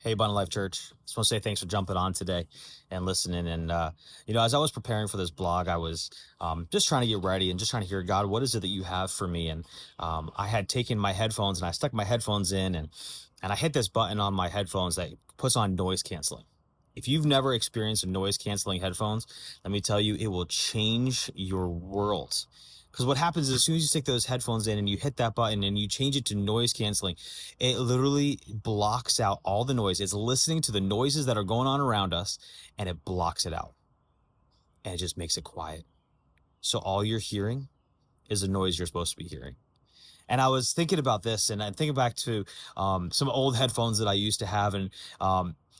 Hey, Abundant Life Church. Just want to say thanks for jumping on today and listening. As I was preparing for this blog, I was just trying to get ready and just trying to hear, God, what is it that you have for me? And I had taken my headphones and I stuck my headphones in and I hit this button on my headphones that puts on noise canceling. If you've never experienced noise canceling headphones, let me tell you, it will change your world. Because what happens is as soon as you stick those headphones in and you hit that button and you change it to noise canceling, it literally blocks out all the noise. It's listening to the noises that are going on around us and it blocks it out. And it just makes it quiet. So all you're hearing is the noise you're supposed to be hearing. And I was thinking about this and I'm thinking back to some old headphones that I used to have. And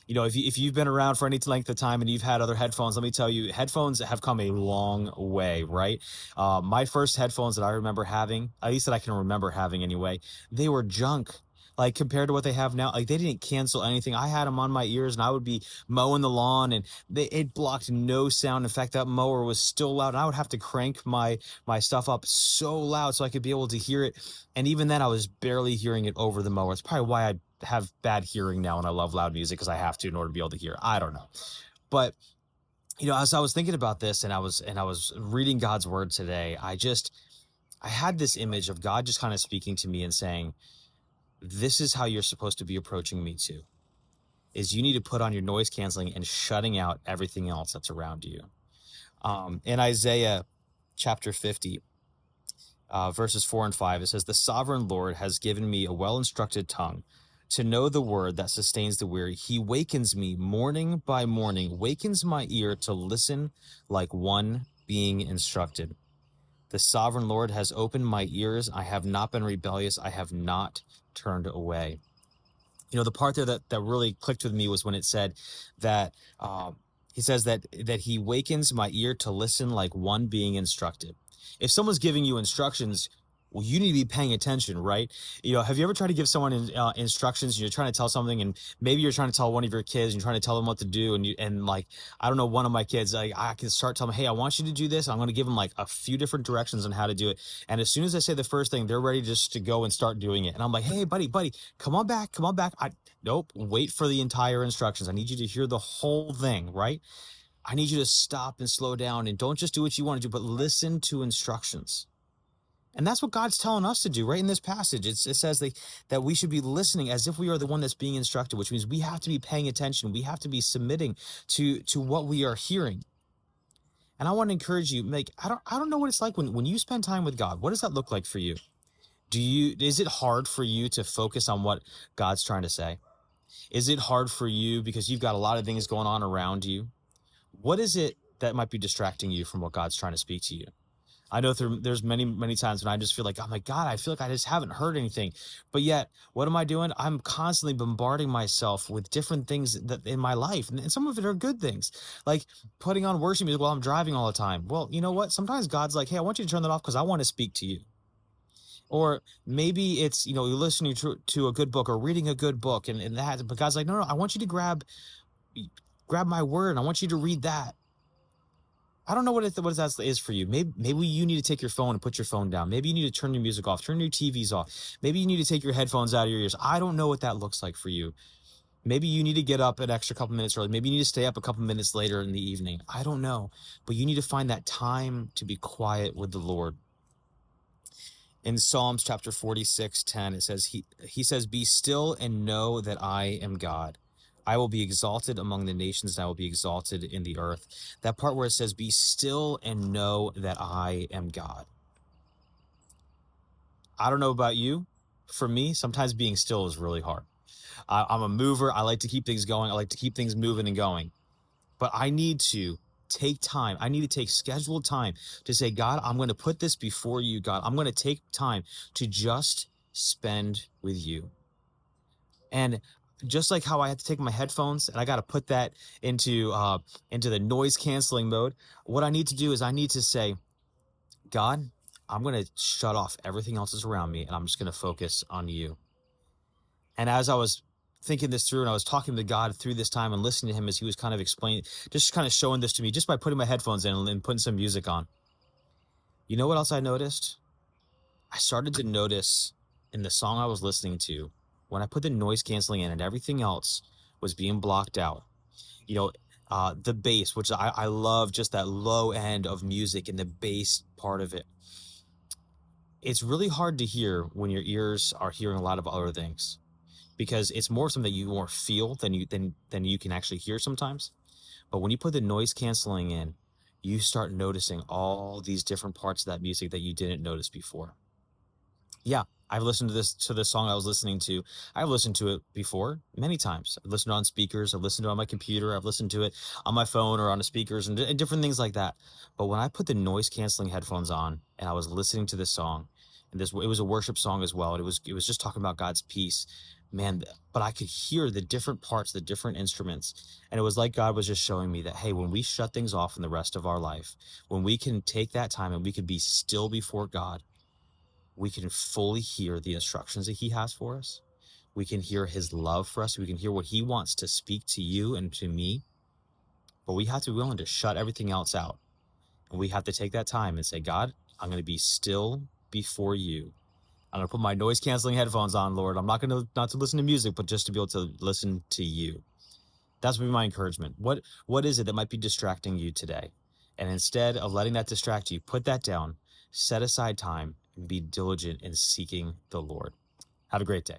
if you've been around for any length of time and you've had other headphones, let me tell you, headphones have come a long way, right? My first headphones that I remember having, at least that I can remember having anyway, they were junk. Like compared to what they have now, like they didn't cancel anything. I had them on my ears and I would be mowing the lawn and it blocked no sound. In fact, that mower was still loud and I would have to crank my stuff up so loud so I could be able to hear it. And even then I was barely hearing it over the mower. It's probably why I have bad hearing now and I love loud music because I have to in order to be able to hear. I don't know. But as I was thinking about this and I was reading God's word today, I had this image of God just kind of speaking to me and saying, this is how you're supposed to be approaching me too, is you need to put on your noise canceling and shutting out everything else that's around you. In Isaiah chapter 50, verses 4 and 5, it says, the sovereign Lord has given me a well-instructed tongue to know the word that sustains the weary. He wakens me morning by morning, wakens my ear to listen like one being instructed. The sovereign Lord has opened my ears. I have not been rebellious. I have not turned away. The part there that really clicked with me was when it said that he says that he wakens my ear to listen like one being instructed. If someone's giving you instructions, well, you need to be paying attention, right? Have you ever tried to give someone instructions and you're trying to tell something and maybe you're trying to tell one of your kids and you're trying to tell them what to do and like, I don't know, one of my kids, like I can start telling them, hey, I want you to do this. I'm going to give them like a few different directions on how to do it. And as soon as I say the first thing, they're ready just to go and start doing it. And I'm like, hey, buddy, come on back. Nope, wait for the entire instructions. I need you to hear the whole thing, right? I need you to stop and slow down and don't just do what you want to do, but listen to instructions. And that's what God's telling us to do right in this passage. It says that we should be listening as if we are the one that's being instructed, which means we have to be paying attention. We have to be submitting to what we are hearing. And I want to encourage you, like, I don't know what it's like when you spend time with God. What does that look like for you? Is it hard for you to focus on what God's trying to say? Is it hard for you because you've got a lot of things going on around you? What is it that might be distracting you from what God's trying to speak to you? I know there's many, many times when I just feel like, oh my God, I feel like I just haven't heard anything. But yet, what am I doing? I'm constantly bombarding myself with different things that in my life. And some of it are good things, like putting on worship music while I'm driving all the time. Well, you know what? Sometimes God's like, hey, I want you to turn that off because I want to speak to you. Or maybe it's, you're listening to a good book or reading a good book and that, but God's like, no, I want you to grab my word and I want you to read that. I don't know what that is for you. Maybe you need to take your phone and put your phone down. Maybe you need to turn your music off, turn your TVs off. Maybe you need to take your headphones out of your ears. I don't know what that looks like for you. Maybe you need to get up an extra couple minutes early. Maybe you need to stay up a couple minutes later in the evening. I don't know, but you need to find that time to be quiet with the Lord. In Psalms chapter 46:10, it says, he says, be still and know that I am God. I will be exalted among the nations, and I will be exalted in the earth. That part where it says, be still and know that I am God. I don't know about you. For me, sometimes being still is really hard. I'm a mover. I like to keep things going. I like to keep things moving and going. But I need to take time. I need to take scheduled time to say, God, I'm going to put this before you, God. I'm going to take time to just spend with you. And just like how I have to take my headphones and I got to put that into the noise canceling mode, what I need to do is I need to say, God, I'm going to shut off everything else that's around me and I'm just going to focus on you. And as I was thinking this through and I was talking to God through this time and listening to him as he was kind of explaining, just kind of showing this to me just by putting my headphones in and putting some music on. You know what else I noticed? I started to notice in the song I was listening to, when I put the noise canceling in and everything else was being blocked out. You know, the bass, which I love, just that low end of music and the bass part of it. It's really hard to hear when your ears are hearing a lot of other things, because it's more something that you more feel than you can actually hear sometimes. But when you put the noise canceling in, you start noticing all these different parts of that music that you didn't notice before. Yeah, I've listened to this song I was listening to. I've listened to it before many times. I've listened on speakers, I've listened to it on my computer, I've listened to it on my phone or on the speakers and different things like that. But when I put the noise canceling headphones on and I was listening to this song, and this it was a worship song as well, and it was just talking about God's peace, man. But I could hear the different parts, the different instruments, and it was like God was just showing me that, hey, when we shut things off in the rest of our life, when we can take that time and we can be still before God, we can fully hear the instructions that he has for us. We can hear his love for us. We can hear what he wants to speak to you and to me. But we have to be willing to shut everything else out. And we have to take that time and say, God, I'm going to be still before you. I'm going to put my noise canceling headphones on, Lord. I'm not going to not to listen to music, but just to be able to listen to you. That's be my encouragement. What is it that might be distracting you today? And instead of letting that distract you, put that down, set aside time, and be diligent in seeking the Lord. Have a great day.